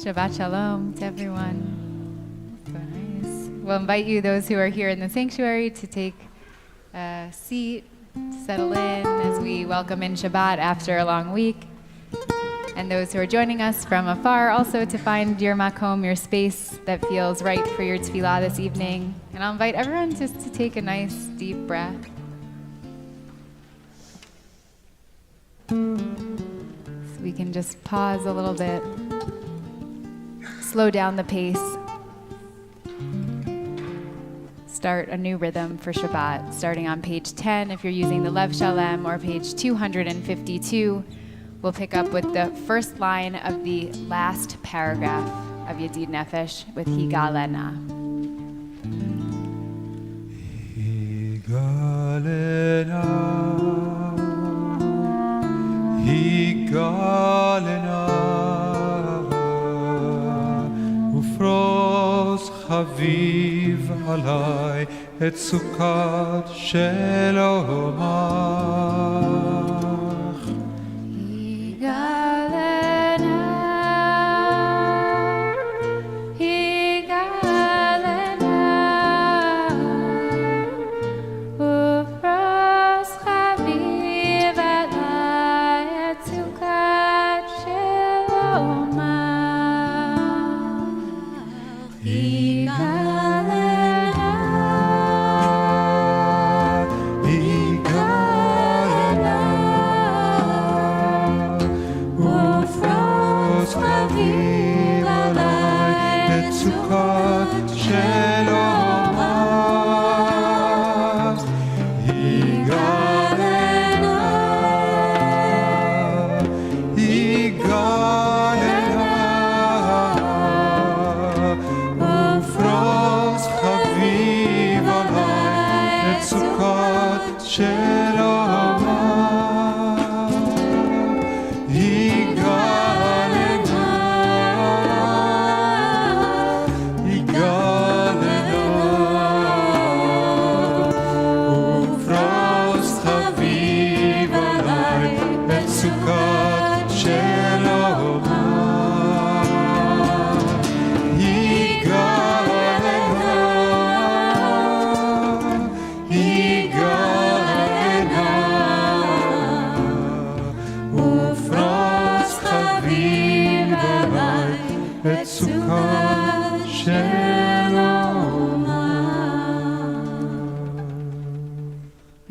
Shabbat Shalom to everyone. So nice. We'll invite you, those who are here in the sanctuary, to take a seat, settle in as we welcome in Shabbat after a long week. And those who are joining us from afar, also to find your makom, your space that feels right for your tefillah this evening. And I'll invite everyone just to take a nice deep breath. So we can just pause a little bit. Slow down the pace. Start a new rhythm for Shabbat, starting on page 10 if you're using the Lev Shalem, or page 252. We'll pick up with the first line of the last paragraph of Yedid Nefesh with Higalena. Higalena, Higalena. ופרוס חביב עליי את סוכת שלומך. היגלנה, היגלנה, ופרוס חביב עליי את סוכת שלומך.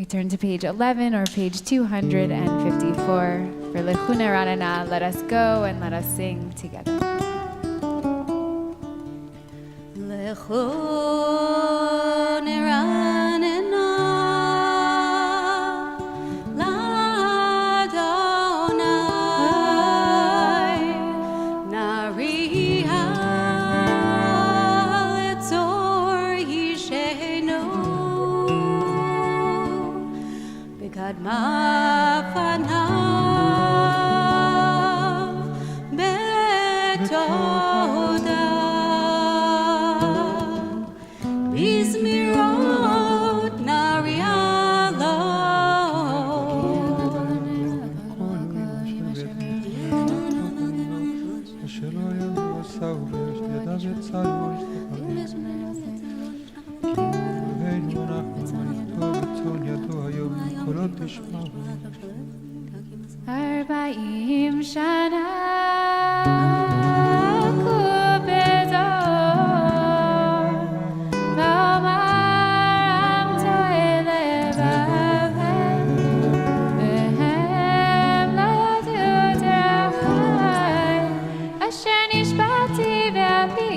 Turn to page 11 or page 254 for Lechuna Ranana. Let us go and let us sing together. Lechuna Ranana, Ladonai, Nariha Etzor Yisheno. Kadma fanav betoda bizmirot narialo Arba'im shana kubezor v'omaram to'elevavhem v'hem lo tuterachai asher nishbati ve'api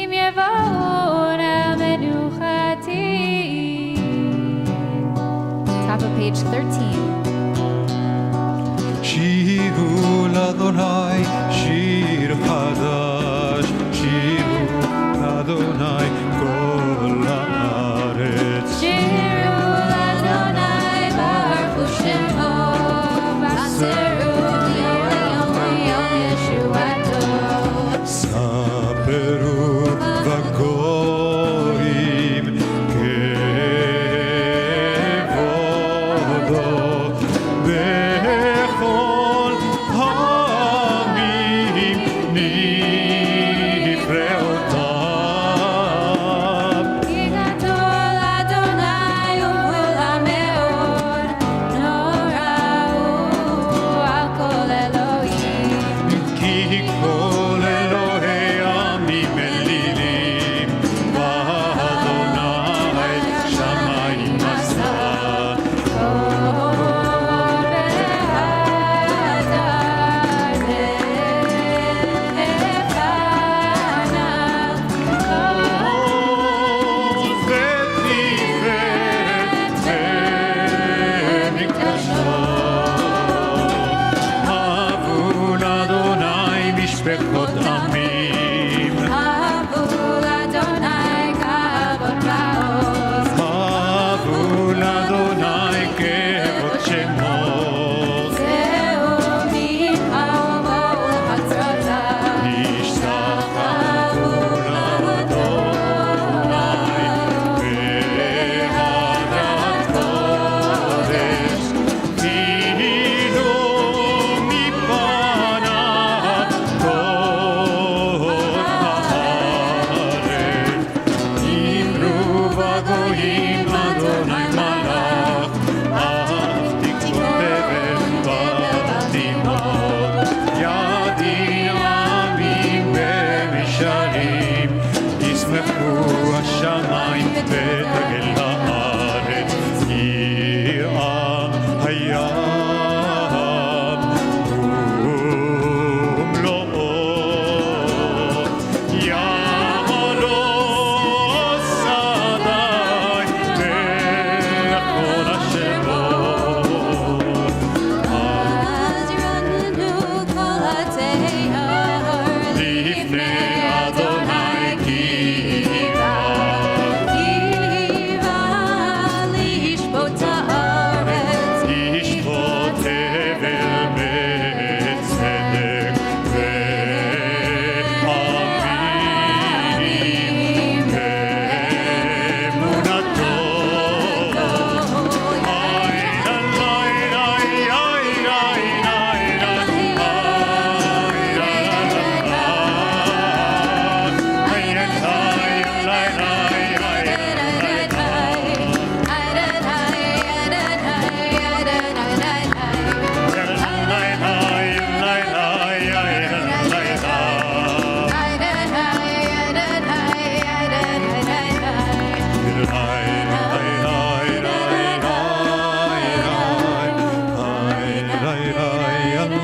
im yevo'un el menuchati. Top of page 13. שירו לאדוני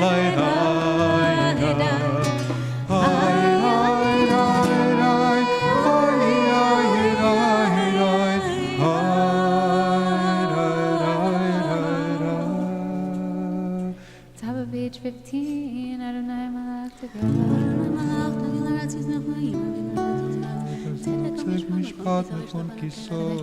Top of page 15, Adonai Malach צדק משפט נכון כיסו,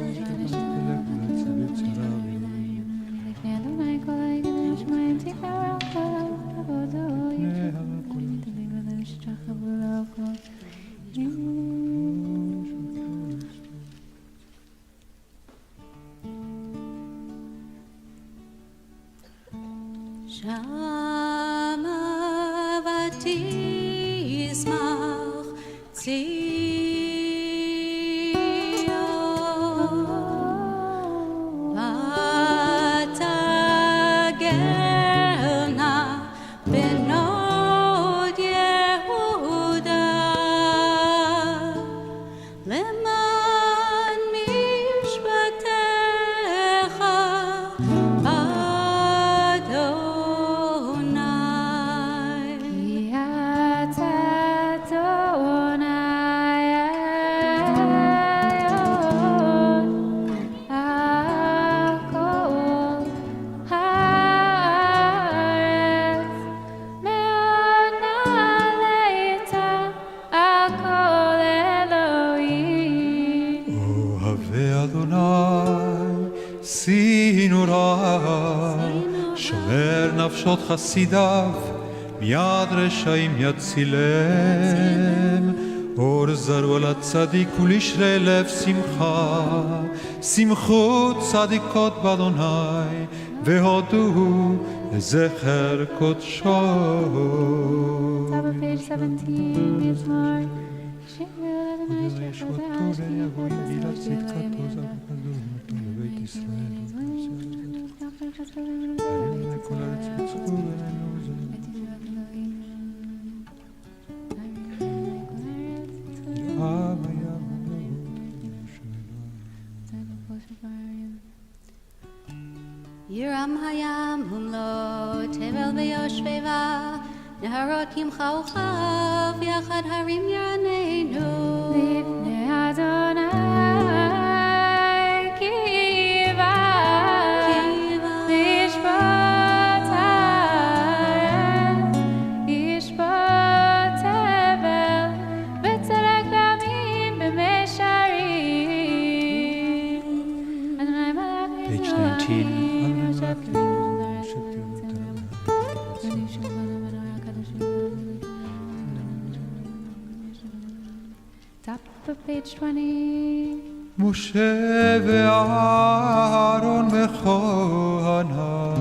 Shama vatismach Zion vatagerna benod Yehuda leman mishpatecha שומר נפשות חסידיו, מיד רשעים יצילם. אור זרוע לצדיק ולשרי לב שמחה, שמחו צדיקות באדוני, והודו לזכר קודשו. Top of page 17, Mizmor. Yiram hayam humlo tevel veyoshveva Naharot yimcha uchav yachad harim yaneinu Lifnei Adonai kiva lishpot haaretz yishpot tevel v'tzedek damim b'mesharim Adonai malach Page 19. Top of page 20. משה ואהרון וכהניו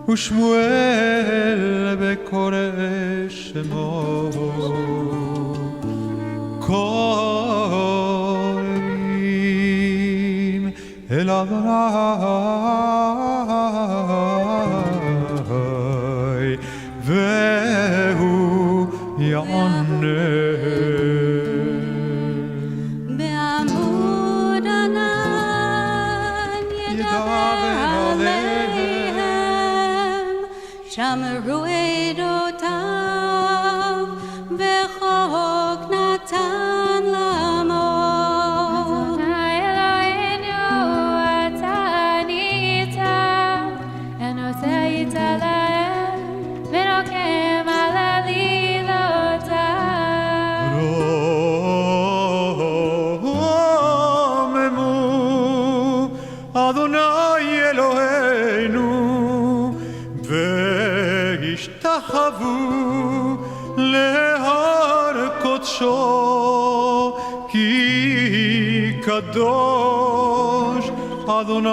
ושמואל בקורא שמו קוראים אל אדוני והוא יענה בעמוד ענן ידבר עליהם שמרו עדותיו וחוק נתן לעמו Adonai Eloheinu אתה ענית ונותן איתה להם ונוקם על עלילותיו רוממו אדוני אלוהינו והשתחוו להר קודשו כי קדוש אדוני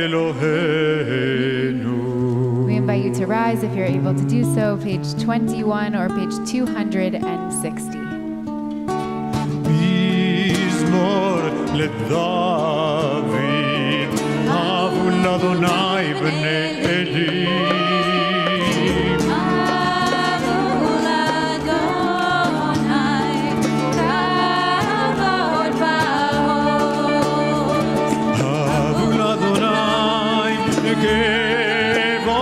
אלוהינו. We invite you to rise if you're able to do so, page 21 or page 260. מזמור לדוד, אבו לאדוני בני עדים. אבו לאדוני כבוד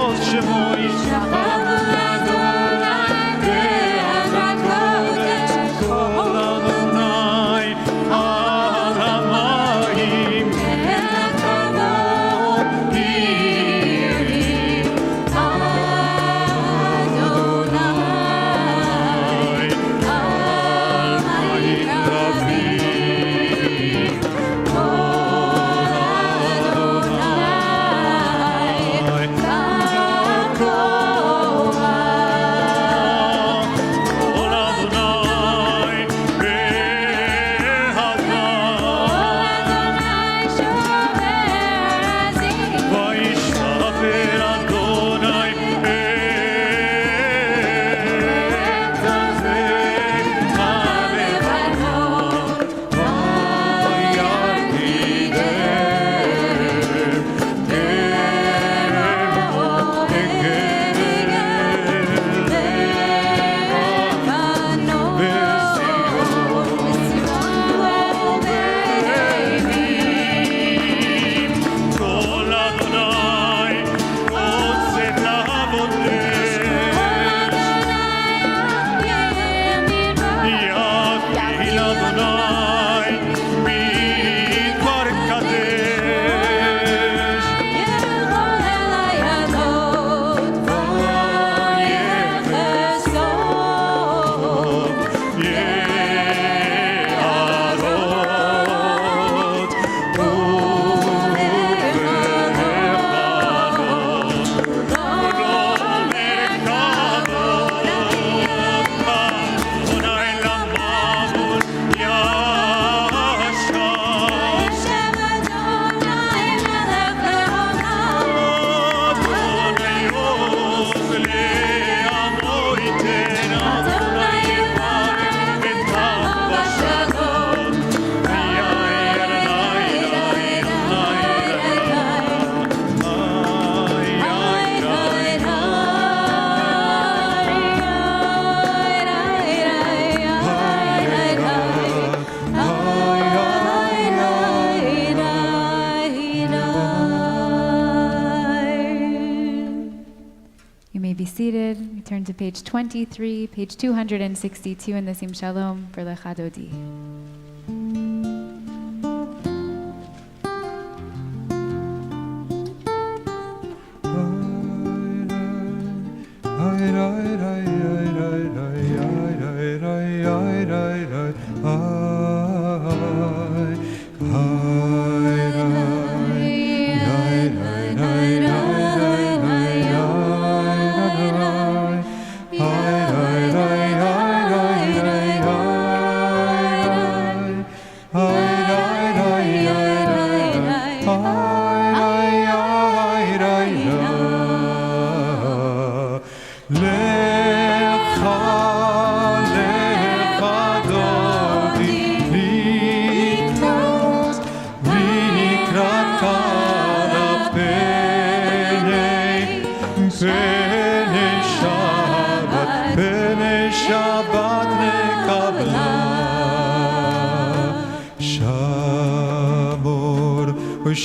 may be seated. We turn to page 23, page 262 in the Sim Shalom for Lecha Dodi.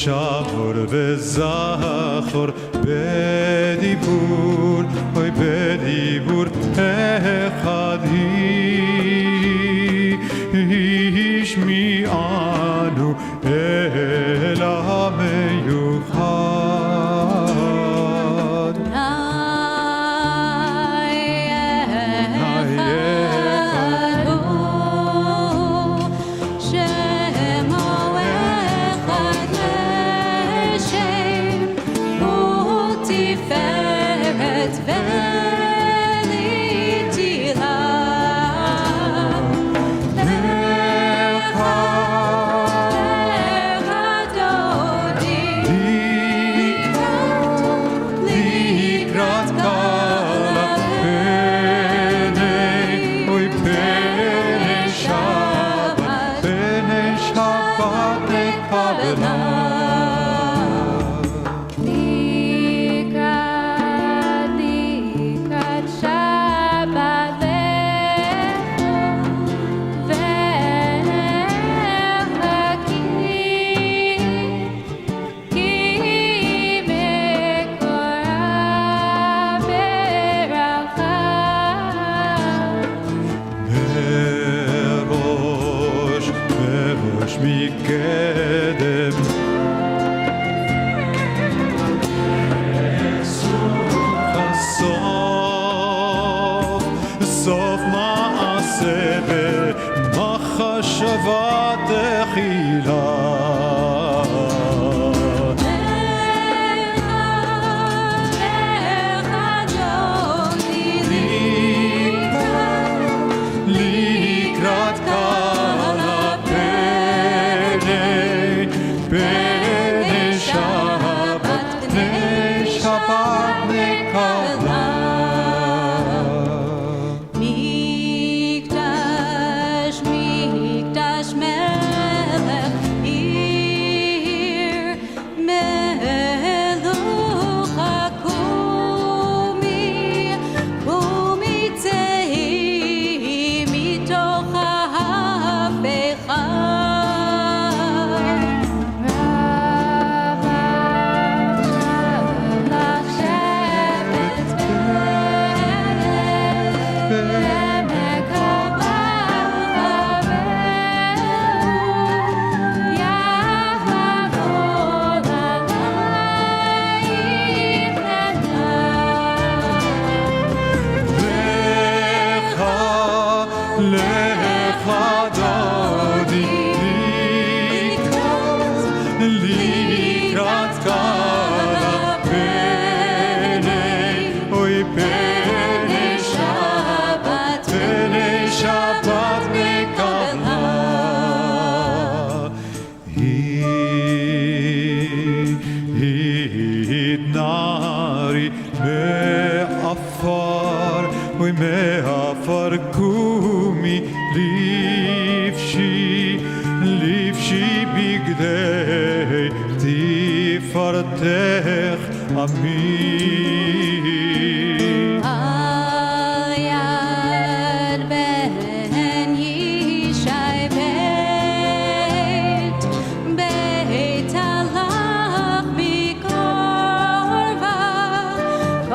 Shamor vezachor bedibur, oy bedibur echad ishmi anu el hameyuchad.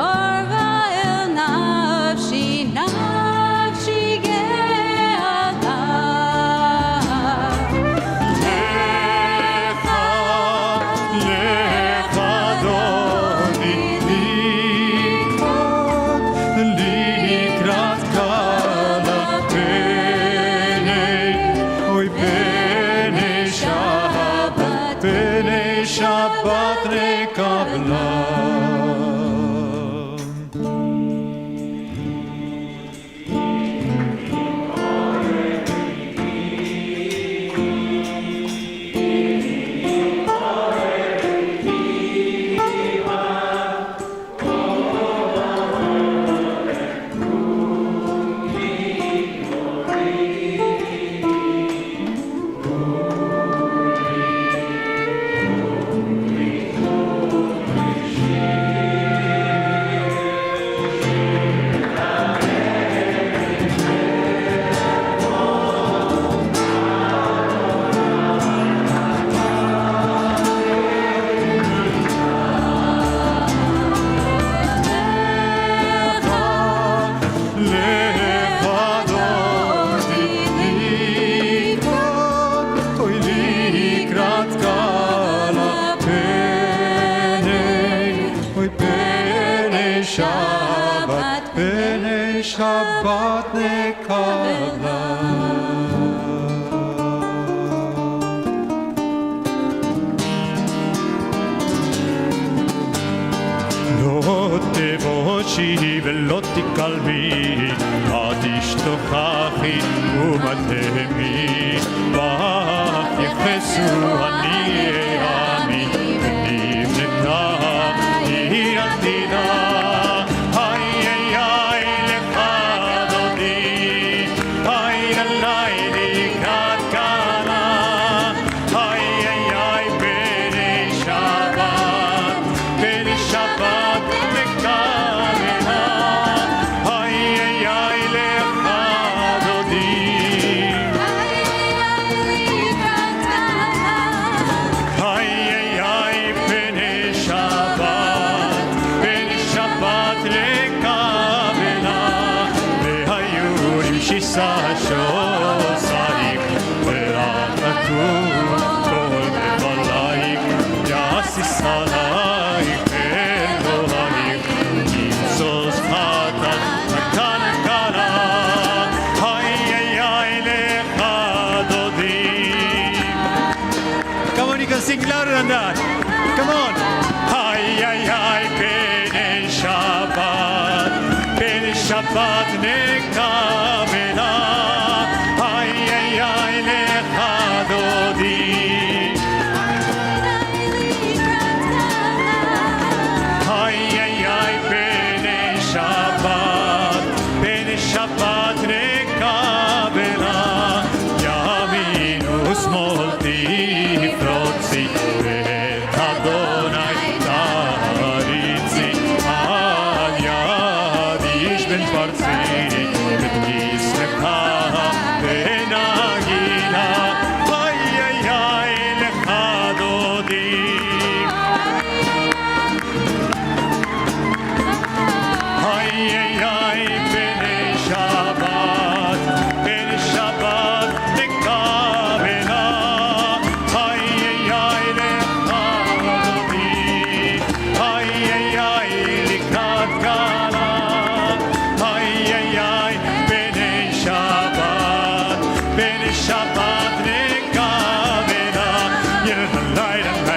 Korva Shabbat, B'nei Shabbat nekabla. לא תבושי ולא תקלמי, את תשתוכחי ומתהמי, בך יחסו עניי עמי, ונבנתה עיר עתידה. איי איי איי לך דודי, איי עלי לקראת קלה, איי איי איי בני שבת, בני שבת מקרנה, איי איי איי לך דודי, איי איי איי בני שבת, בני שבת לקרנה, והיו עם שישה שעושייך, ורחתו כל מבלייך, יעשיס עלייך אלוהייך, ימצוס חטאת נתן קלה, איי איי איי לך דודי. Come on, you can sing louder than that. Come on. Ay, ay, ay, B'nei Shabbat, B'nei Shabbat nekabela. Ay, ay, ay, lecha dodi. Ay, ay, ay, B'nei Shabbat, B'nei Shabbat nekabela. Yaminu smol tifrotzi, ואת אדוני תריצי, על יד איש בן פרצי, ותשמחה ונגינה, איי איי איי לך דודי. איי איי איי בני שבת, בני שבת נקבלה, איי איי איי לך דודי, איי איי איי לקראת קלה, איי איי איי בני שבת, בני שבת נקבלה, ילדי די די די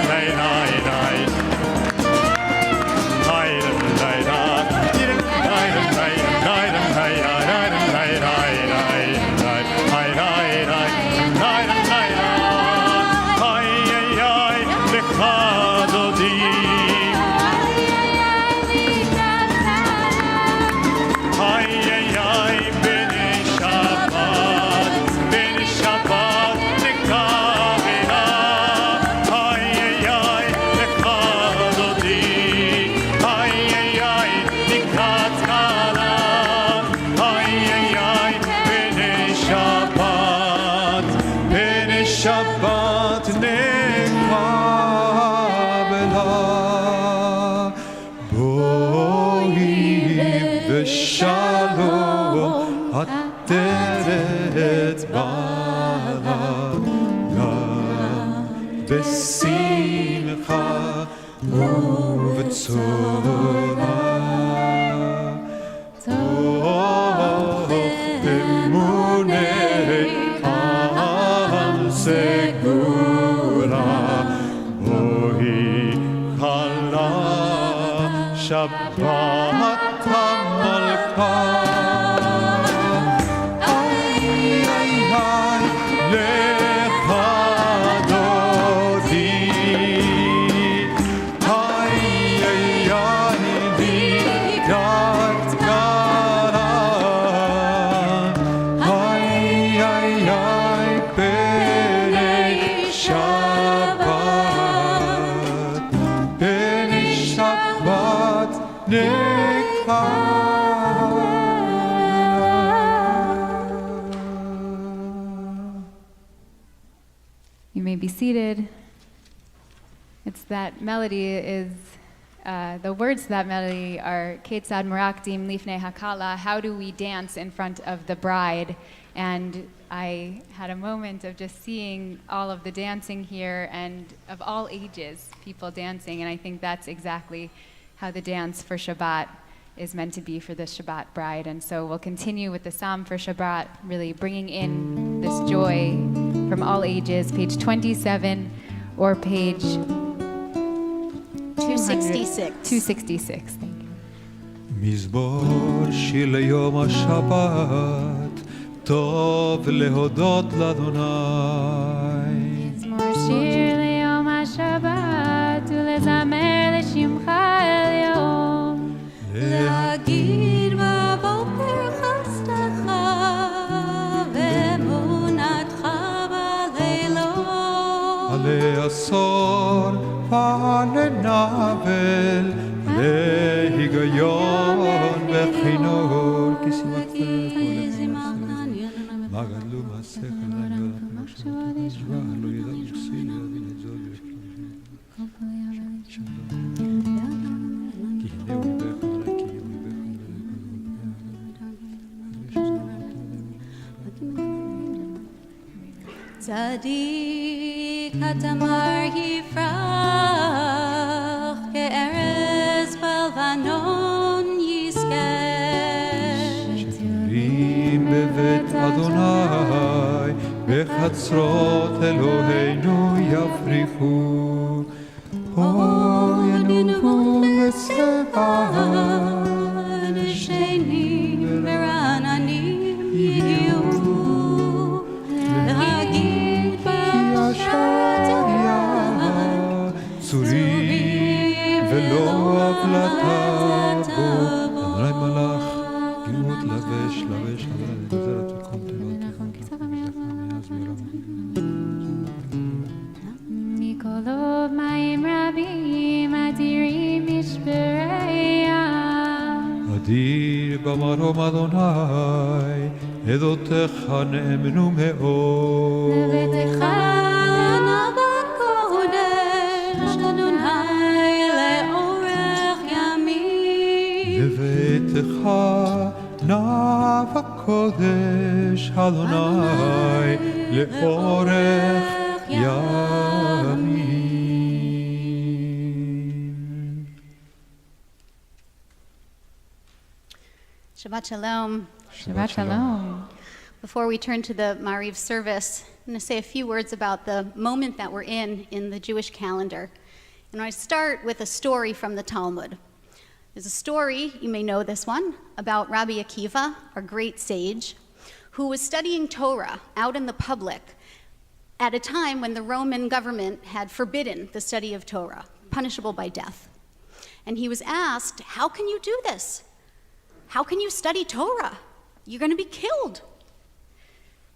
די די די די. שבת נקבלה, בואי ושלום עטרת בעלה, בשמחה ובצורה, תוך אמוני סגולה, בואי כלה שבת המלכה. איי איי איי לך דודי, איי איי איי לקראת קלה, איי איי איי שבת, בני שבת נקבלה. You may be seated. It's that melody is, the words to that melody are Ketzad Merakdim Lifnei Hakala, how do we dance in front of the bride? And I had a moment of just seeing all of the dancing here and of all ages, people dancing, and I think that's exactly how the dance for Shabbat is meant to be for the Shabbat bride. And so we'll continue with the Psalm for Shabbat, really bringing in this joy from all ages, page 27 or page 266. 266, thank you. מזמור שיר ליום השבת, טוב להודות לאדוני. מזמור שיר ליום השבת ולזמר לשמך העליון. להגיד בבוקר חסדך ואמונתך בלילות. עלי עשור ועלי נבל, להיגיון וחינוך, כי שימחת מה גדלו מעשיך לעניין מחשבות תשווה, לא ידע וכסיל יבין את זאת כי הנה הוא יבך עלי, כי הוא יבך צדיק התמר יפרח כארז בלבנון יזכה. שתולים בבית אדוני, בחצרות אלוהינו יפריחו. אוי נבוא לצבא, נשנים ורעננים יהיו. להגיד השעיה, צורי ולא הבלטה בו. אדוני מלאך, גאות לבש, לבש עלי, גזרת וקום תיבות. מקולות מים רבים אדירים משברי ים. אדיר במרום אדוני, עדותיך נאמנו מאוד. לביתך נבא קודש אדוני לאורך ימים. לביתך נא וקודש אדוני לאורך ימים. Shabbat Shalom. Shabbat Shalom. Before we turn to the Mariv service, I'm going to say a few words about the moment that we're in the Jewish calendar. And I start with a story from the Talmud. There's a story, you may know this one, about Rabbi Akiva, our great sage, who was studying Torah out in the public at a time when the Roman government had forbidden the study of Torah, punishable by death. And he was asked, how can you do this? How can you study Torah? You're going to be killed.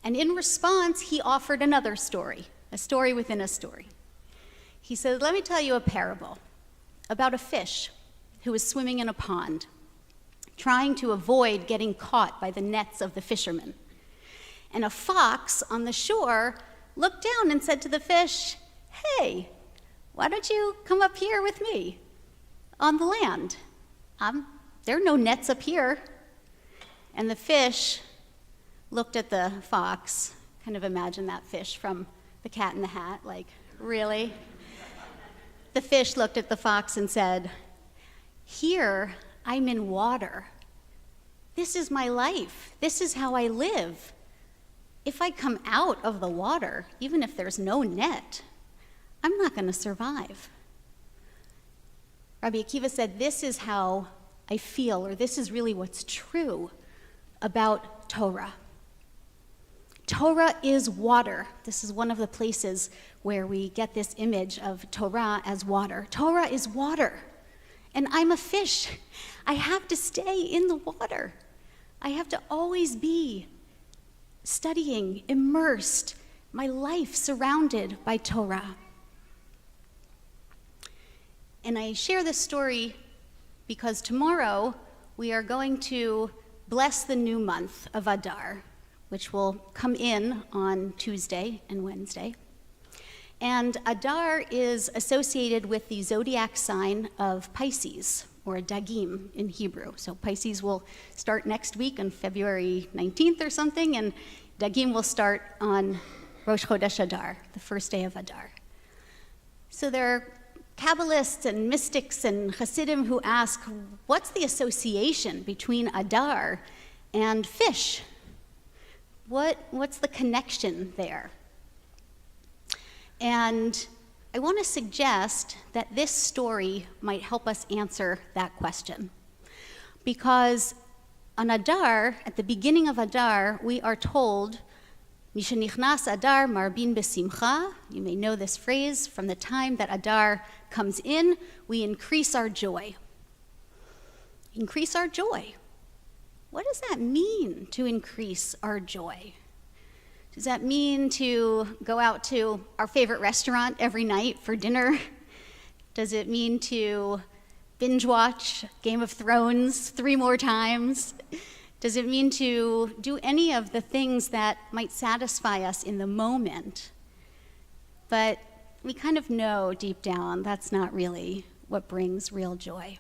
And in response, he offered another story, a story within a story. He said, let me tell you a parable about a fish who was swimming in a pond, trying to avoid getting caught by the nets of the fishermen. And a fox on the shore looked down and said to the fish, hey, why don't you come up here with me on the land? There are no nets up here. And the fish looked at the fox, kind of imagine that fish from The Cat in the Hat, like, really? The fish looked at the fox and said, here, I'm in water. This is my life. This is how I live. If I come out of the water, even if there's no net, I'm not going to survive. Rabbi Akiva said, this is how I feel, or this is really what's true about Torah. Torah is water. This is one of the places where we get this image of Torah as water. Torah is water, and I'm a fish. I have to stay in the water. I have to always be studying, immersed, my life surrounded by Torah. And I share this story because tomorrow we are going to bless the new month of Adar, which will come in on Tuesday and Wednesday. And Adar is associated with the zodiac sign of Pisces, or Dagim in Hebrew. So Pisces will start next week on February 19th or something, and Dagim will start on Rosh Chodesh Adar, the first day of Adar. So there are Kabbalists and mystics and Hasidim who ask, what's the association between Adar and fish? What's the connection there? And I want to suggest that this story might help us answer that question. Because on Adar, at the beginning of Adar, we are told, Mishenichnas Adar marbin besimcha. You may know this phrase. From the time that Adar comes in, we increase our joy. Increase our joy. What does that mean, to increase our joy? Does that mean to go out to our favorite restaurant every night for dinner? Does it mean to binge watch Game of Thrones 3 more times? Does it mean to do any of the things that might satisfy us in the moment? But we kind of know deep down that's not really what brings real joy.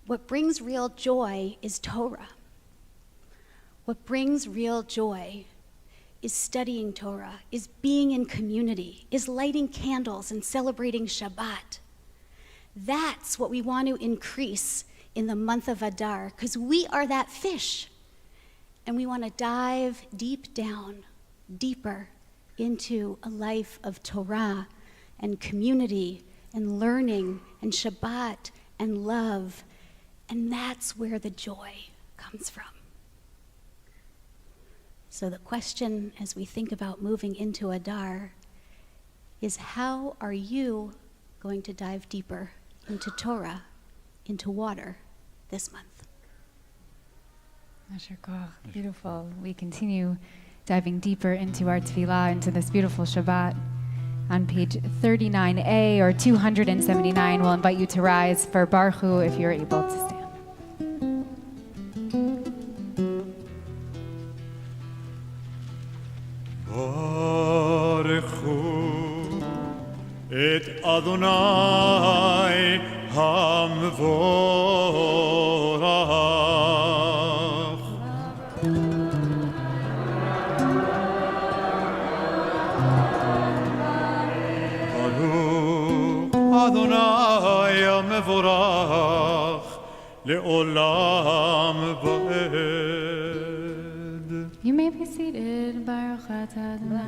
What brings real joy is Torah. What brings real joy is studying Torah, is being in community, is lighting candles and celebrating Shabbat. That's what we want to increase in the month of Adar, because we are that fish. And we want to dive deep down, deeper into a life of Torah and community and learning and Shabbat and love. And that's where the joy comes from. So the question as we think about moving into Adar is, how are you going to dive deeper into Torah, into water this month? Asher koach. Beautiful. We continue diving deeper into our tefillah, into this beautiful Shabbat. On page 39a or 279, we'll invite you to rise for Baruch Hu if you're able to stand. Baruch Hu et Adonai HaMevorach. Baruch Adonai HaMevorach le'olam va'ed. You may be seated. Baruch atah Adonai.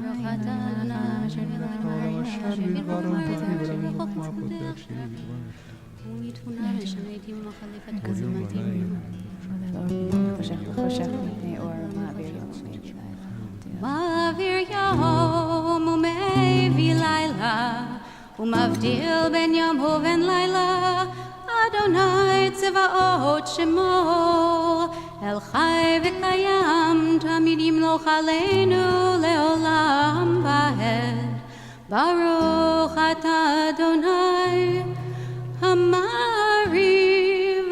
מעביר יום ומביא לילה ומבדיל בין יום ובין לילה אדוני צבאות שמו אל חי וקיים תמיד ימלוך עלינו לעולם ועד ברוך אתה אדוני המעריב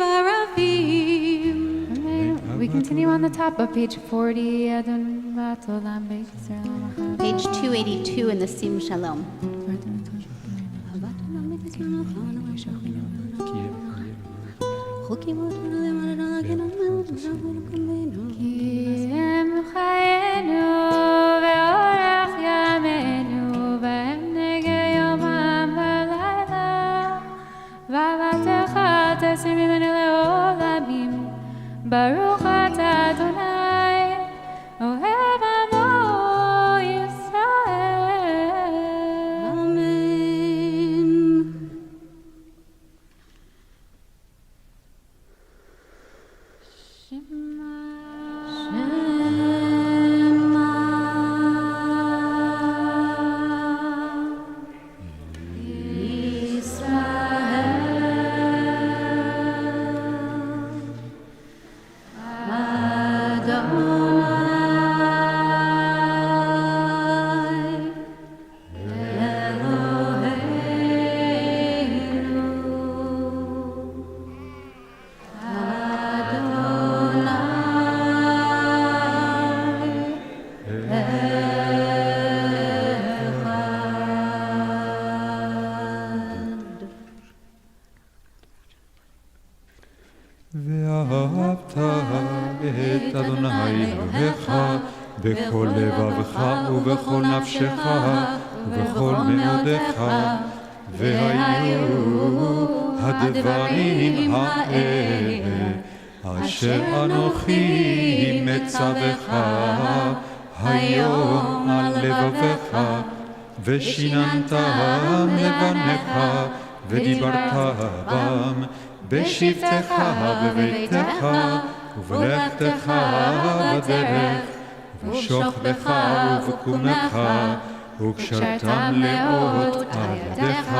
הרבים. We continue on the top of page 40. Page 282 in the Sim Shalom. Baruch atah Adonai, ohev amo Yisrael. Amen. Shema. ואהבת את אדוני אלוהיך בכל לבבך ובכל נפשך ובכל מאודך והיו הדברים האלה אשר אנוכי מצווך היום על לבבך ושיננתם לבניך ודיברת בם בשבתך בביתך ובלכתך בדרך ובשוכבך ובקומך וקשרתם לאות על ידיך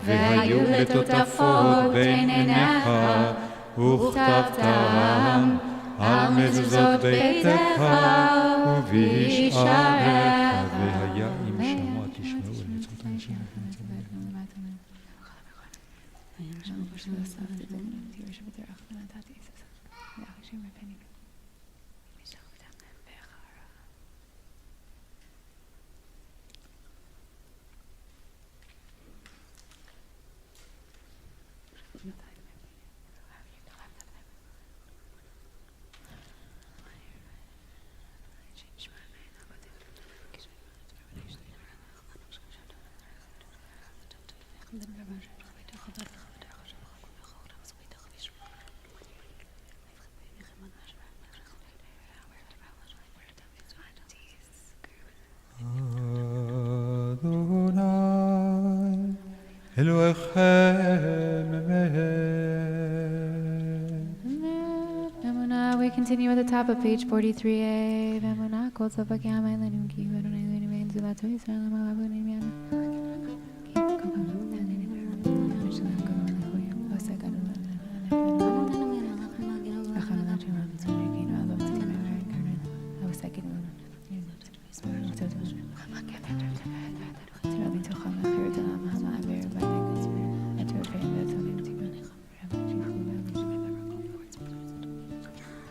והיו לטוטפות בין עיניך וכתבתם על מזוזות ביתך ובשעריך והיה אם שמוע תשמעו אל מצוות אנשים We continue at the top of page 43a.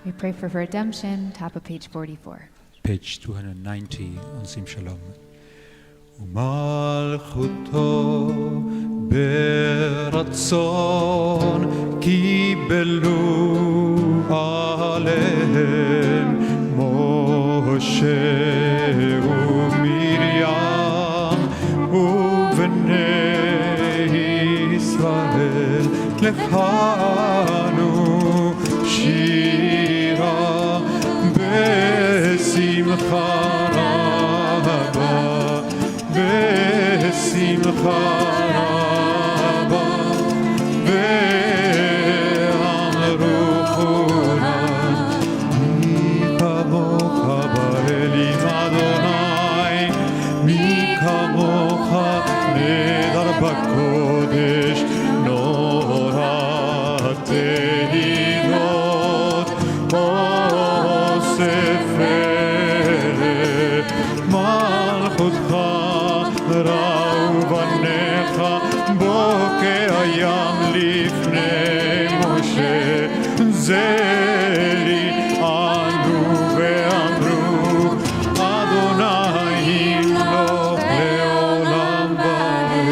We pray for redemption, top of page 44. Page 290 on Sim Shalom. ומלכותו ברצון קיבלו עליהם משה ומרים ובני ישראל לכנו שירה בשמחה רבה בשמחה רבה ואמרו כולם מי כמוך באלים אדוני מי כמוך נדר בקודש נורא תהילות אוסף מלכותך ראו בניך בוקע ים לפני משה זה לי ענו ואמרו אדוני ימלוך לעולם ועד.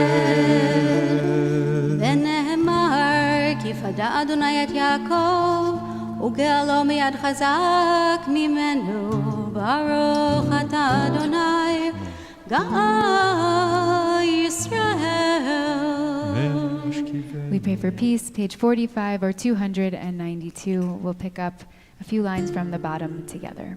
ונאמר כי פדה אדוני את יעקב וגאלו מיד חזק ממנו ברוך אתה אדוני גאל ישראל. We pray for peace, page 45 or 292. We'll pick up a few lines from the bottom together.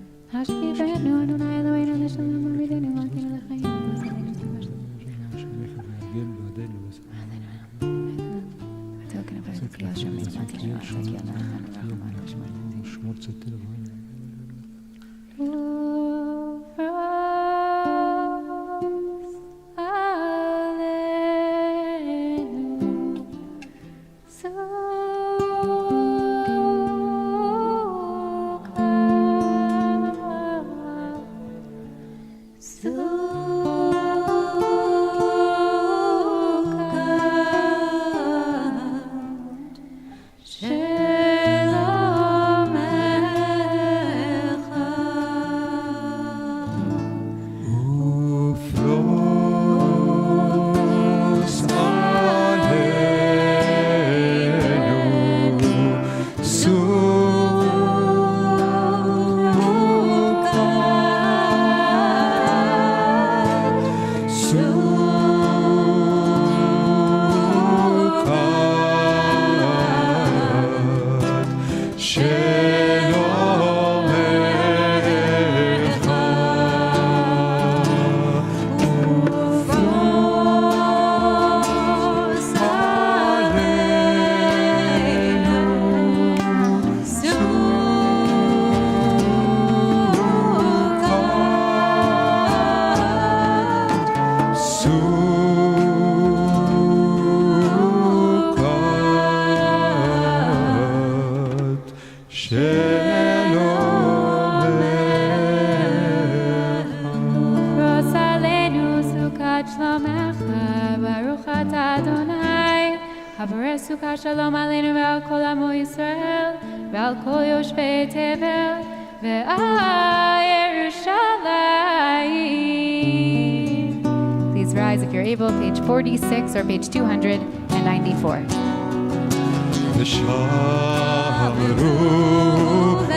Shalom shalom aleinu ve'al kol amo Yisrael ve'al kol yoshvei tevel ve'al Yerushalayim. Please rise if you're able, page 46 or page 294. ושמרו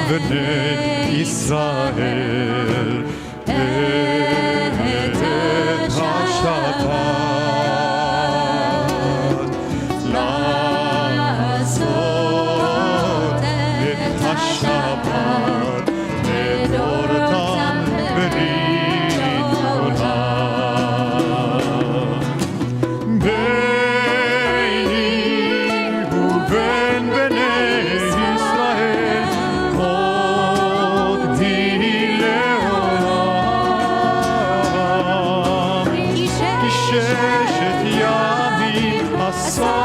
בני ישראל את השבת לעשות את השבת לדורתם ברית עולם. ביני ובין בני ישראל קודמי לעולם. כי ששת ימים עשה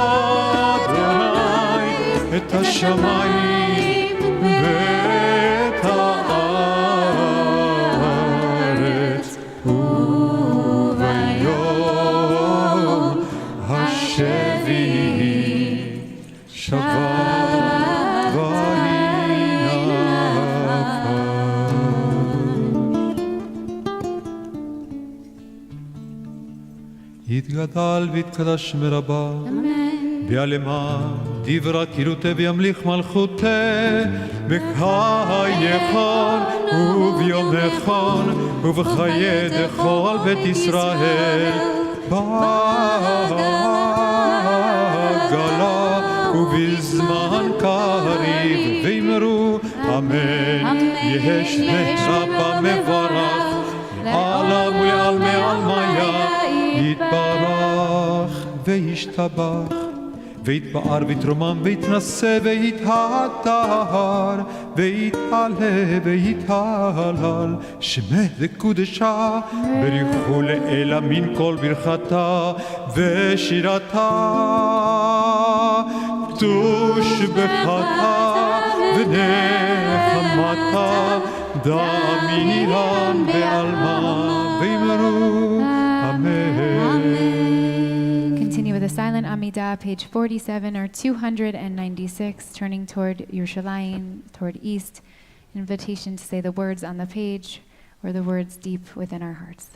אדוני את השמיים ואת הארץ, וביום השביעי שבת ויהי נפש. יתגדל ויתקדש מרבה בעלמה דברה תירותי וימליך מלכותי בחייכון וביומכון ובחיי דכל בית ישראל בעגלה ובזמן קריב ואמרו אמן. יהי שמי רבה מברך לעולם ולעלמי עלמיה יתברך וישתבח ויתפאר ויתרומם ויתנשא ויתהדר ויתעלה ויתהלל שמך וקודשה בריחו לאלה מן כל ברכתה ושירתה תושבחתה ונחמתה דמירן בעלמה ואמרו אמן. Continue with a silent Amidah, page 47 or 296, turning toward Yerushalayim, toward east. Invitation to say the words on the page or the words deep within our hearts.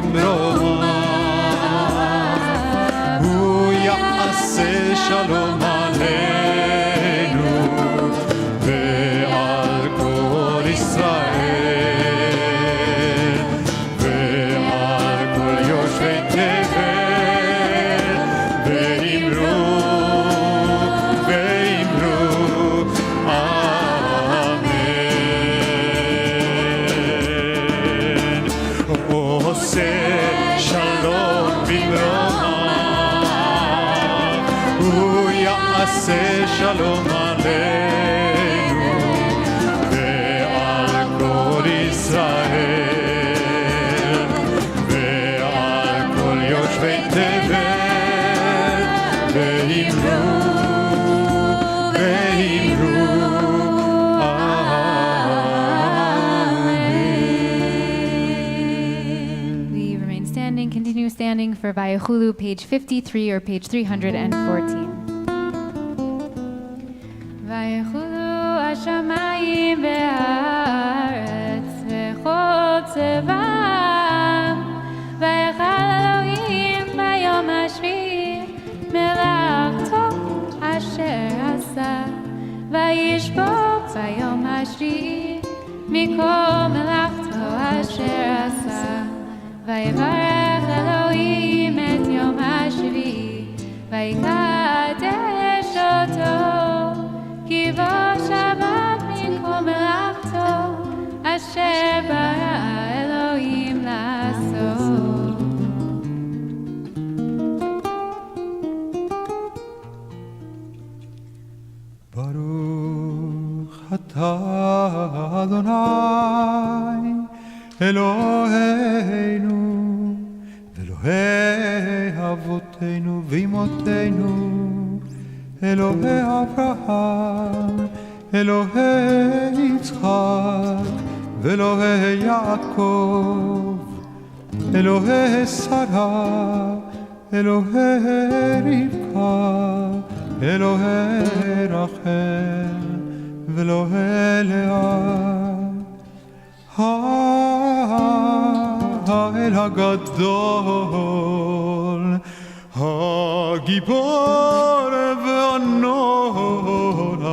במרומה הוא יעשה שלום עלינו ועל כל ישראל ועל כל יושבי תבל ואמרו אמן. עושה שלום במרומה הוא יעשה שלום עלינו ועל כל ישראל ועל כל יושבי תבל ואמרו We remain standing, continue standing for Vayechulu, page 53 or page 314. Vayechulu hashamayim ve'haaretz v'chol tzevam vayechal Elohim bayom hashvi'i melachto asher asa vayishbok bayom hashvi'i mikol melachto asher asa ויברך אלוהים את יום השביעי ויקדש אותו כי בו שבת מכל מלאכתו אשר ברא אלוהים לעשות. ברוך אתה אדוני אלוהינו ואלוהי אבותינו ואמותינו אלוהי אברהם אלוהי יצחק ואלוהי יעקב אלוהי שרה אלוהי רבקה אלוהי רחל ואלוהי לאה האל הגדול, הגיבור והנורא,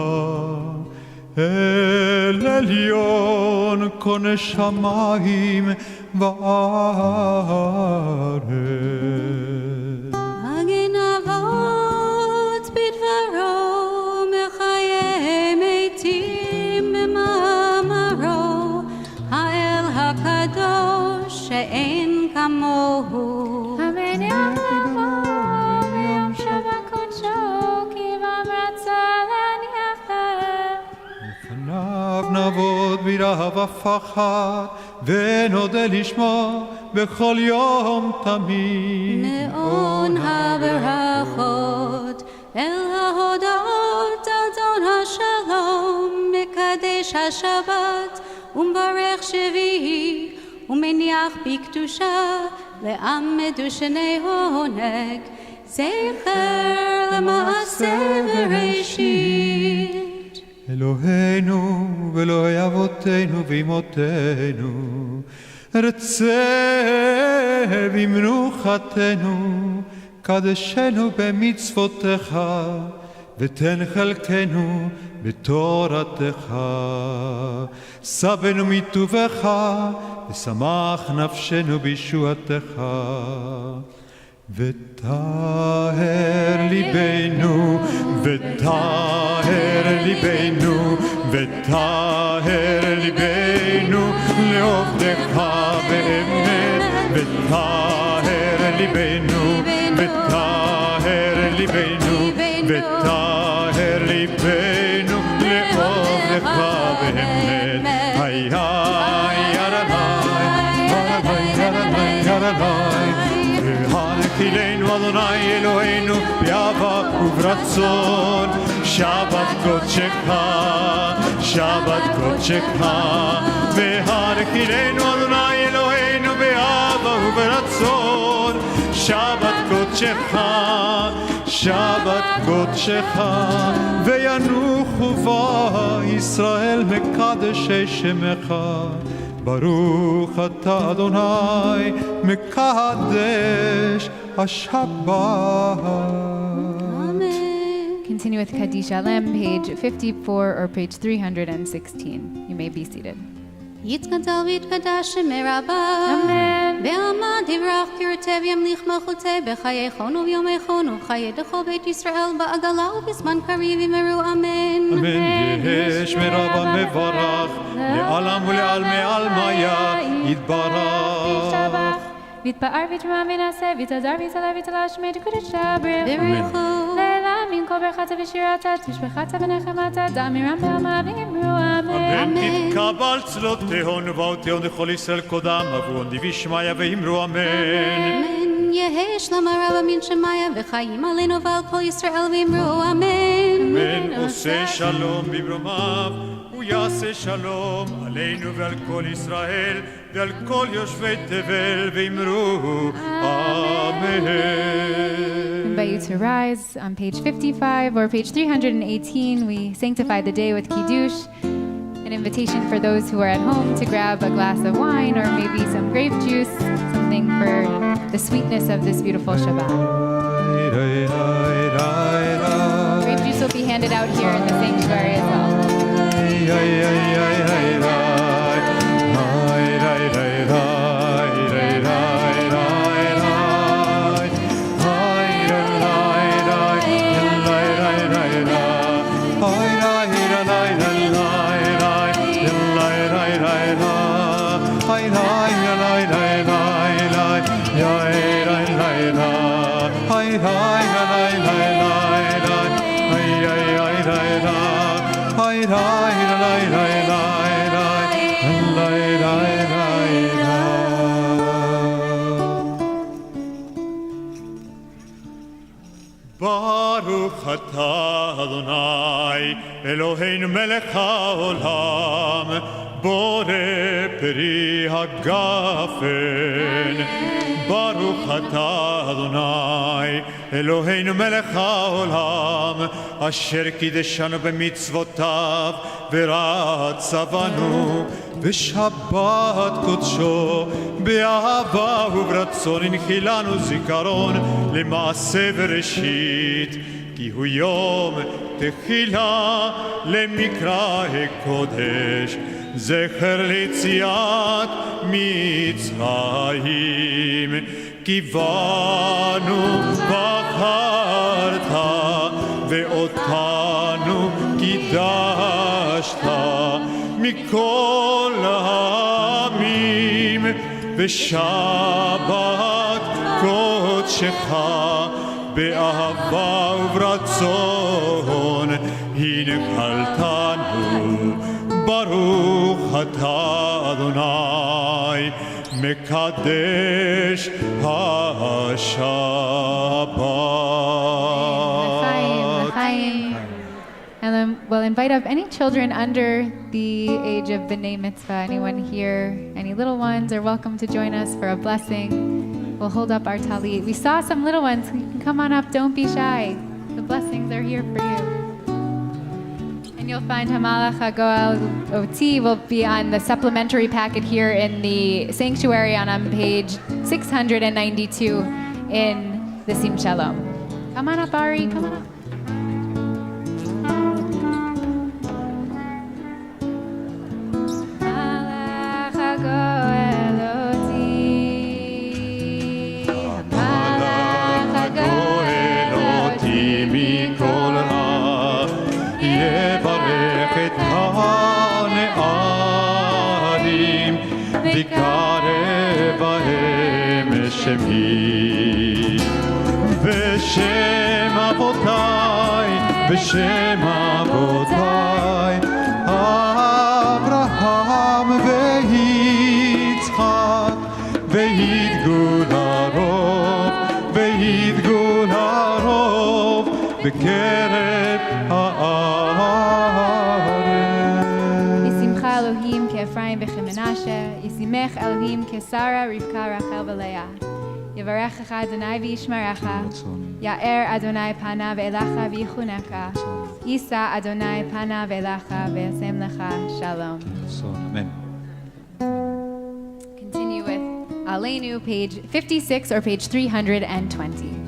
אל עליון קונה שמיים וארץ. מגן אבות בדברו, מחיה מתים במאמרו, האל הקדוש שאין כמוהו. אמן יבוא ביום שבת קודשו, כי בם רצה להניח לב. לפניו נעבוד ביראה ופחד, ונודה לשמו בכל יום תמיד. מעון הברכות אל ההודות אדון השלום, מקדש השבת ומברך שביעי, ומניח בקדושה לעם מדושני עונג, זכר למעשה בראשית. אלוהינו ואלוהי אבותינו ואמותינו, רצה במנוחתנו, קדשנו במצוותיך, ותן חלקנו בתורתך. שבנו מטובך, ושמח נפשנו בישועתך. וטהר ליבנו, וטהר ליבנו, וטהר ליבנו לעובדך באמת. וטהר ליבנו, וטהר ליבנו, וטהר ליבנו לעובדך באמת. היי היי ירנאי, ירנאי, ירנאי, והנחילנו אדוני אלוהינו באהבה וברצון. שבת קודשך, שבת קודשך, והנחילנו אדוני אלוהינו באהבה וברצון. שבת קודשך, שבת קודשך, וינוחו בה ישראל מקדשי שמך. ברוך אתה אדוני מקדש השבת. Continue with Kaddish Alem, page 54 or page 316. You may be seated. יתגדל ויתקדש שמי רבה, Amen. בעמד יברח כרתב ימליך מלכותי בחייכון וביומייכון ובחיי דכל בית ישראל בעגלה ובזמן קריב יאמרו אמן. אמן. יש מרבה מברך לעלם ולעלמי עלמיה יתברך. ויתפאר ויתרומם ונעשה ויתעזר ויתעלה ויתעלה שמי תקודשה בריחו בריחו לילה מן כל ברכתה ושירתה תשבחתה ונחמתה דמירם בעלמה ואמרו אמן. תתקבל צלותיהון ובאותיהון לכל ישראל קודם עבורון דיבי שמיה ואמרו אמן. אמן. יהי שלום רב מן שמיה וחיים עלינו ועל כל ישראל ואמרו אמן. אמן. עושה שלום במרומיו הוא יעשה שלום עלינו ועל כל ישראל ועל כל יושבי תבל ואמרו אמן. I invite you to rise on page 55 or page 318. We sanctify the day with Kiddush, an invitation for those who are at home to grab a glass of wine or maybe some grape juice, something for the sweetness of this beautiful Shabbat. Grape juice will be handed out here in the sanctuary as well. ברוך אתה אדוני אלוהינו מלך העולם בורא פרי הגפן. ברוך אתה אדוני אלוהינו מלך העולם אשר קידשנו במצוותיו ורצה בנו בשבת קודשו באהבה וברצון הנחיל לנו זיכרון למעשה בראשית כי הוא יום תחילה למקרא הקודש זכר ליציאת מצרים כי בנו בחרת ואותנו קידשת מכל העמים בשבת קודשך באהבה וברצון הנחלתנו ברוך אתה אדוני מקדש השבת. And then we'll invite up any children under the age of B'nai Mitzvah. Anyone here, any little ones are welcome to join us for a blessing. We'll hold up our talit. We saw some little ones. You can come on up. Don't be shy. The blessings are here for you. And you'll find Hamalach HaGoel Oti will be on the supplementary packet here in the sanctuary on page 692 in the Sim Shalom. Come on up, Ari. Come on up. בשם אבותיי, בשם אבותיי, אברהם ויצחק, וידגו לרוב, וידגו לרוב, בקרב הארץ. ישמחה אלוהים כאפרים וכמנשה, ישימך אלוהים כשרה, רבקה, רחל ולאה. יברכך אדוני וישמרך, יאר אדוני פניו אליך ויחונך, יישא אדוני פניו אליך וישם לך שלום. אמן. Aleinu, page 56 or page 320.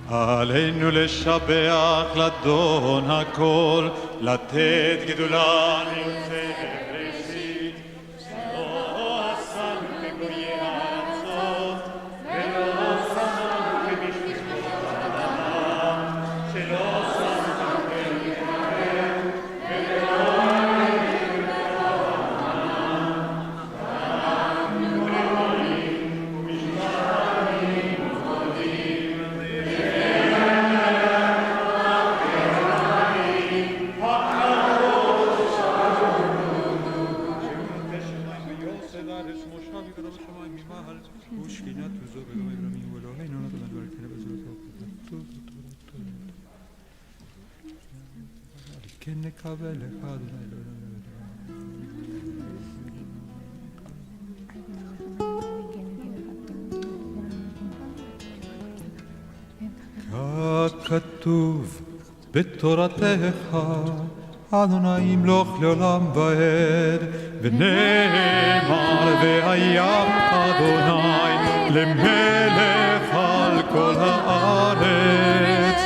עלינו לשבח לאדון הכל, לתת גדולה נמצאת ראשית, שלא עשנו כגויי הארצות, ולא שמנו כמשפחות האדמה, שלא שמנו כגוייהם, ולא עלינו לעולם, ואנו רעים ומשפטנים וחודים, ככתוב בתורתך, אדוני ימלוך לעולם ועד, ונאמר והיה אדוני למלך על כל הארץ.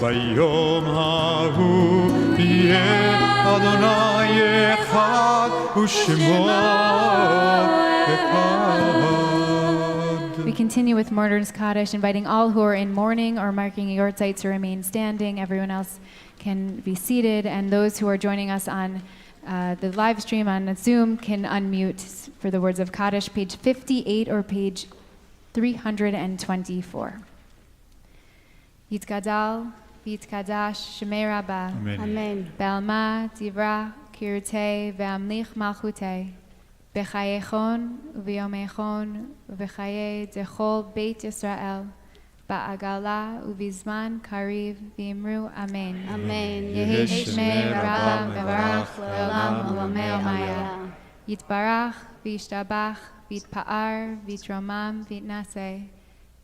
ביום ההוא יהיה אדוני אחד ושמו אחד. We continue with Mourner's Kaddish, inviting all who are in mourning or marking a yahrzeit to remain standing. Everyone else can be seated, and those who are joining us on the live stream on Zoom can unmute for the words of Kaddish, page 58 or page 324. Yitgadal, Yitkadash, Shemei Rabbah, Amen. Be'alma, Divra, Kirutei, Ve'amlich Malchutei, B'chayechon, U'v'yomechon, U'v'chaye Dechol Beit Yisrael, Ba'agala, U'v'zman Kariv, V'imru, Amen. Amen. Yehi Shmei Rabbah, Mevarach, Le'olam, U'lamei Omaya. Yitbarach, V'yishtabach, V'yitpa'ar, V'yitromam, V'yitnaseh,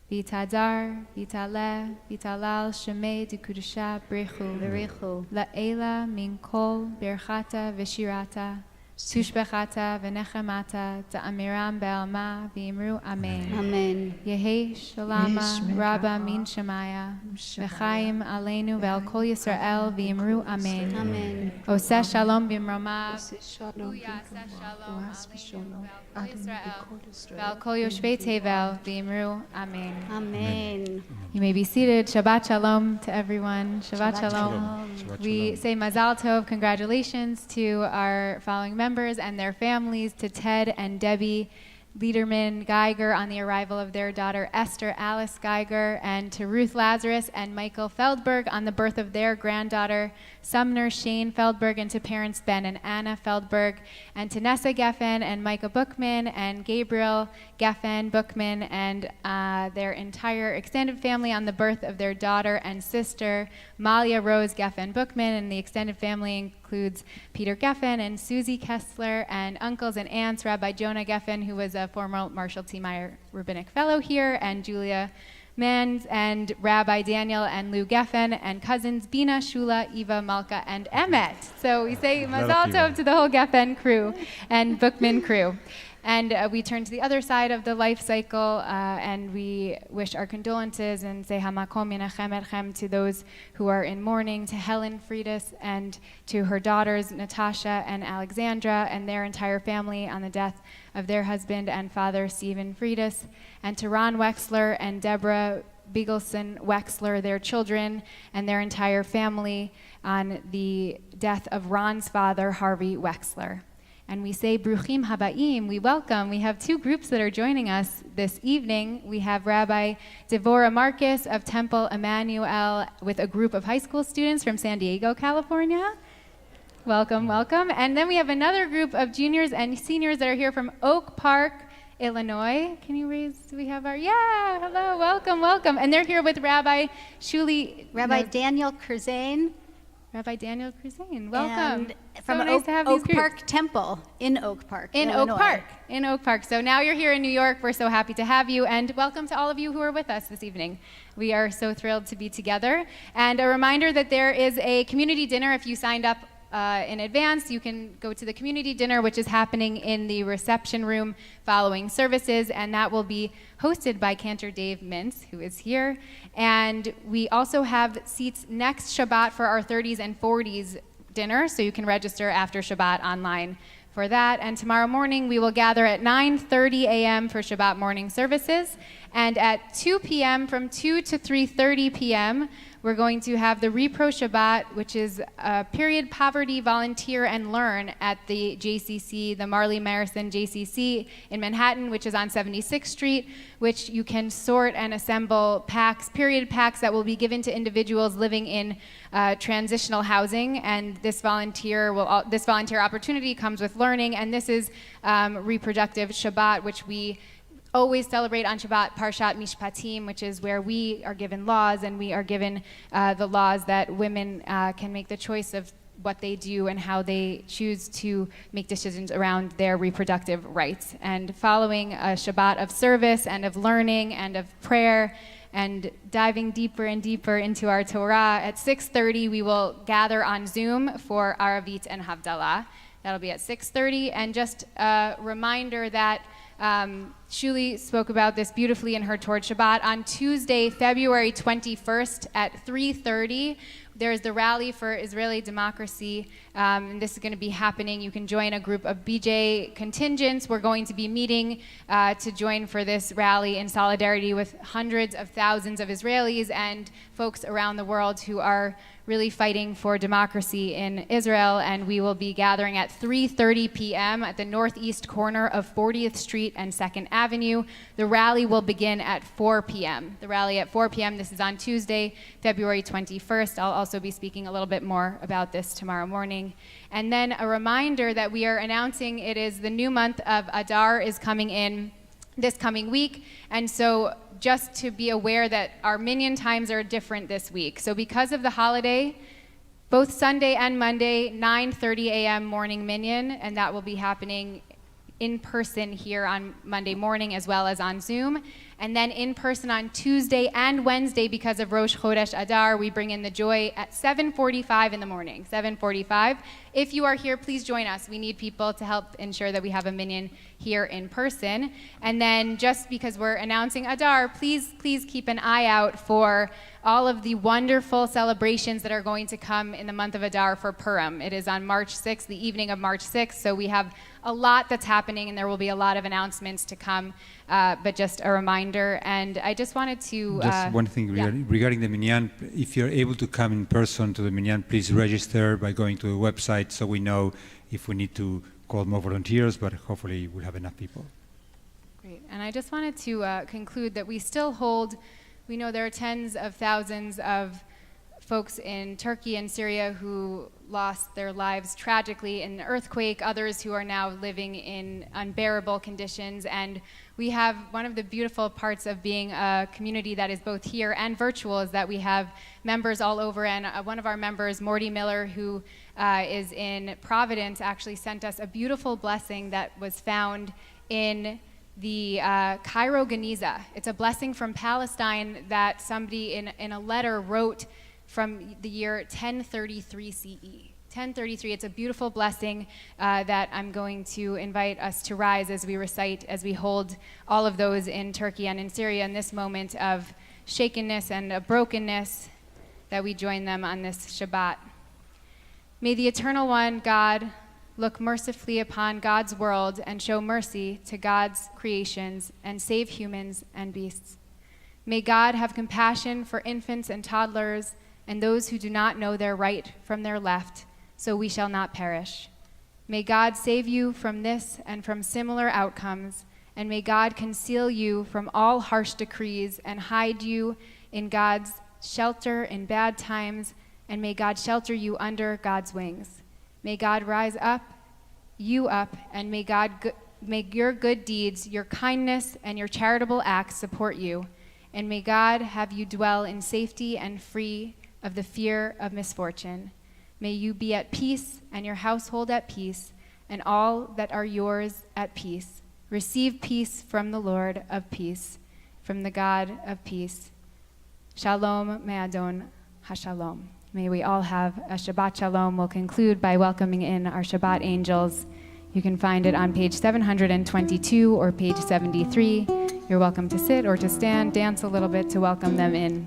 V'yitadar, V'yitaleh, V'yitalal, Shemei D'Kudusha, B'rechu, La'ela, Min Kol, Birchata, V'shirata, Tushbechata, V'nechemata, Ta'amiram Be'alma, V'imru, Amen. Amen. Yehi Shalama, Rabba Min Shemaya, V'chaim Aleinu Ve'al Kol Yisrael, V'imru, Amen. Amen. Oseh Shalom B'mromav, Shalom, Uyaseh Shalom Aleinu Ve'al Kol Yisrael, Ve'al Kol Yoshvei Tevel, V'imru, Amen. Amen. You may be seated. Shabbat Shalom to everyone. Shabbat Shalom. We say Mazal Tov, congratulations to our following members and their families, to Ted and Debbie Liederman Geiger on the arrival of their daughter Esther Alice Geiger, and to Ruth Lazarus and Michael Feldberg on the birth of their granddaughter Sumner Shane Feldberg, and to parents Ben and Anna Feldberg, and to Nessa Geffen and Micah Bookman and Gabriel Geffen Bookman and their entire extended family on the birth of their daughter and sister Malia Rose Geffen Bookman, and the extended family includes Peter Geffen and Susie Kessler, and uncles and aunts Rabbi Jonah Geffen, who was a former Marshall T. Meyer Rabbinic Fellow here, and Julia Mans, and Rabbi Daniel and Lou Geffen, and cousins Bina, Shula, Eva, Malka, and Emmet. So we say Mazal Tov to the whole Geffen crew and Bookman crew. And we turn to the other side of the life cycle, and we wish our condolences and say Hamakom Yenachem Etchem to those who are in mourning, to Helen Friedis and to her daughters Natasha and Alexandra and their entire family on the death of their husband and father Stephen Friedis, and to Ron Wexler and Deborah Beagleson Wexler, their children and their entire family on the death of Ron's father, Harvey Wexler. And we say Bruchim Habaim, we welcome. We have two groups that are joining us this evening. We have Rabbi Devorah Marcus of Temple Emmanuel with a group of high school students from San Diego, California. Welcome, welcome. And then we have another group of juniors and seniors that are here from Oak Park, Illinois. Can you raise, do we have our, yeah, hello, welcome, welcome. And they're here with Rabbi Shuli. Rabbi Daniel Kurzane. Rabbi Daniel Cruzane, welcome. And from so nice to have these Oak groups. Park Temple in Oak Park, In Illinois. Oak Park. So now you're here in New York. We're so happy to have you, and welcome to all of you who are with us this evening. We are so thrilled to be together. And a reminder that there is a community dinner if you signed up in advance, you can go to the community dinner, which is happening in the reception room following services, and that will be hosted by Cantor Dave Mintz, who is here. And we also have seats next Shabbat for our 30s and 40s dinner, so you can register after Shabbat online for that. And tomorrow morning, we will gather at 9:30 a.m. for Shabbat morning services. And at 2 p.m., from 2 to 3:30 p.m., we're going to have the Repro Shabbat, which is a period poverty volunteer and learn at the JCC, the Marley Marison JCC in Manhattan, which is on 76th Street, which you can sort and assemble packs, period packs that will be given to individuals living in transitional housing. And this volunteer opportunity comes with learning, and this is reproductive Shabbat, which we always celebrate on Shabbat, Parshat Mishpatim, which is where we are given laws, and we are given the laws that women can make the choice of what they do and how they choose to make decisions around their reproductive rights. And following a Shabbat of service and of learning and of prayer and diving deeper and deeper into our Torah, at 6:30 we will gather on Zoom for Aravit and Havdalah. That'll be at 6:30. And just a reminder that Shuli spoke about this beautifully in her Toward Shabbat. On Tuesday, February 21st at 3:30, there's the Rally for Israeli Democracy, and this is going to be happening. You can join a group of BJ contingents. We're going to be meeting to join for this rally in solidarity with hundreds of thousands of Israelis and folks around the world who are really fighting for democracy in Israel. And we will be gathering at 3:30 p.m. at the northeast corner of 40th Street and 2nd Avenue. The rally will begin at 4 p.m. The rally at 4 p.m. This is on Tuesday, February 21st. I'll also be speaking a little bit more about this tomorrow morning. And then a reminder that we are announcing it is the new month of Adar is coming in this coming week. And so just to be aware that our minyan times are different this week. So because of the holiday, both Sunday and Monday, 9:30 a.m. morning minyan, and that will be happening in person here on Monday morning as well as on Zoom. And then in person on Tuesday and Wednesday, because of Rosh Chodesh Adar, we bring in the joy at 7:45 in the morning, 7:45. If you are here, please join us. We need people to help ensure that we have a minyan here in person. And then just because we're announcing Adar, please keep an eye out for all of the wonderful celebrations that are going to come in the month of Adar for Purim. It is on March 6th, the evening of March 6th, so we have a lot that's happening, and there will be a lot of announcements to come, but just a reminder. And I just wanted to... Just one thing regarding the minyan. If you're able to come in person to the minyan, please register by going to the website so we know if we need to call more volunteers, but hopefully we'll have enough people. Great. And I just wanted to conclude that we still hold... We know there are tens of thousands of folks in Turkey and Syria who lost their lives tragically in an earthquake, others who are now living in unbearable conditions. And we have one of the beautiful parts of being a community that is both here and virtual is that we have members all over. And one of our members, Morty Miller, who is in Providence, actually sent us a beautiful blessing that was found in the Cairo Geniza. It's a blessing from Palestine that somebody in a letter wrote from the year 1033 CE. 1033, it's a beautiful blessing that I'm going to invite us to rise as we recite, as we hold all of those in Turkey and in Syria in this moment of shakenness and of brokenness, that we join them on this Shabbat. May the Eternal One, God, look mercifully upon God's world and show mercy to God's creations and save humans and beasts. May God have compassion for infants and toddlers and those who do not know their right from their left, so we shall not perish. May God save you from this and from similar outcomes, and may God conceal you from all harsh decrees and hide you in God's shelter in bad times, and may God shelter you under God's wings. May God rise you up, and may your good deeds, your kindness, and your charitable acts support you, and may God have you dwell in safety and free of the fear of misfortune. May you be at peace, and your household at peace, and all that are yours at peace. Receive peace from the Lord of peace, from the God of peace. Shalom me'adon hashalom. May we all have a Shabbat Shalom. We'll conclude by welcoming in our Shabbat angels. You can find it on page 722 or page 73. You're welcome to sit or to stand, dance a little bit to welcome them in.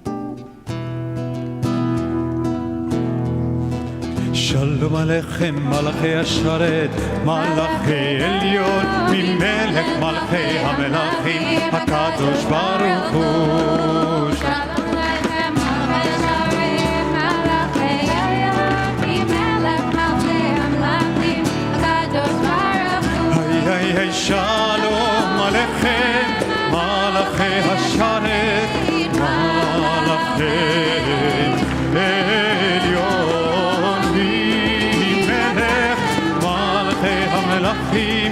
שלום עליכם מלאכי השרת, מלאכי עליון, ממלך מלכי המלכים, הקדוש ברוך הוא. שלום לכם מלכי השרת, מלאכי עליון, ממלך מלכי המלכים, הקדוש ברוך הוא. היי היי שלום עליכם מלאכי השרת, מלאכי עליון, ממלך מלכי המלכים,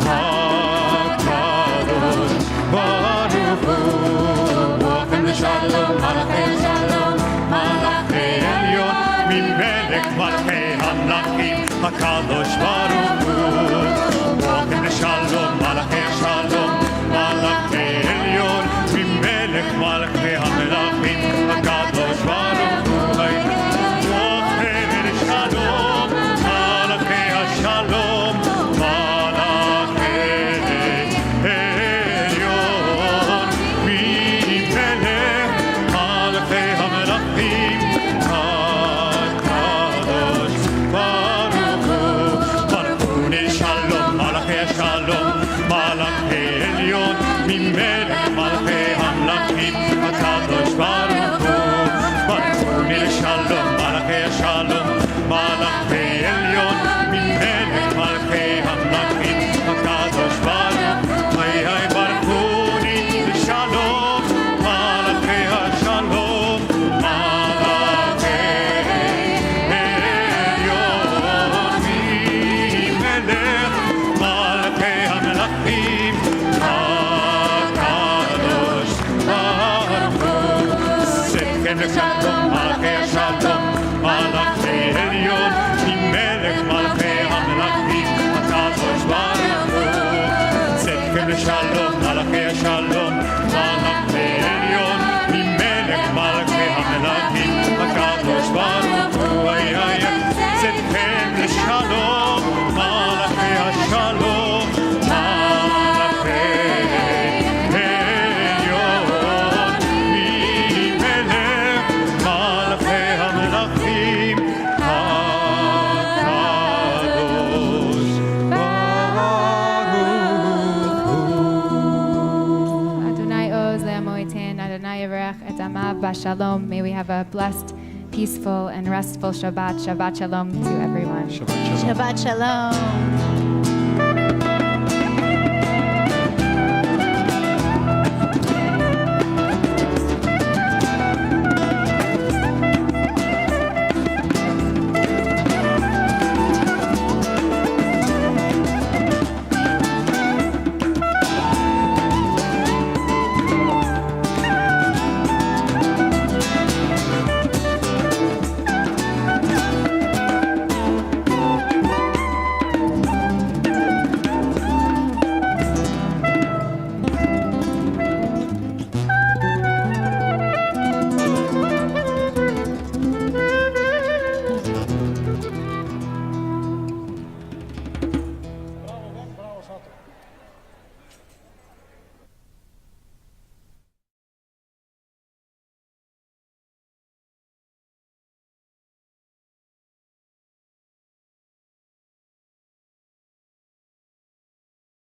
הקדוש ברוך הוא. בואכם לשלום מלאכי השלום, מלאכי עליון, ממלך מלכי המלכים, הקדוש ברוך הוא. בואכם לשלום מלאכי השלום, מלאכי עליון, ממלך מלכי המלכים, הקדוש ברוך הוא. בואכם לשלום מלאכי השלום, מלאכי עליון, ממלך מלכי המלכים, הקדוש ברוך הוא. ברכוני שלום מלאכי השלום, מלאכי עליון, ממלך מלכי המלכים, הקדוש ברוך הוא. ברכוני לשלום מלאכי השלום, מלאכי עליון, ממלך מלכי המלכים, הקדוש ברוך הוא. היי היי ברכוני לשלום מלאכי השלום, מלאכי עליון, ממלך מלכי המלכים, הקדוש ברוך הוא. צאתכם לשלום מלאכי השלום, מלאכי עליון, ממלך מלכי המלכים, הקדוש ברוך הוא. צאתכם לשלום מלאכי השלום, מלאכי עליון, ממלך מלכי המלכים, הקדוש ברוך הוא. היי היי צאתכם לשלום מלאכי השלום, מלאכי עליון, ממלך מלכי המלכים, הקדוש ברוך הוא. Adonai Oz le'amoitin, Adonai Yavarech et amav b'shalom. May we have a blessed, peaceful, and restful Shabbat. Shabbat Shalom to everyone. Shabbat Shalom. Shabbat Shalom.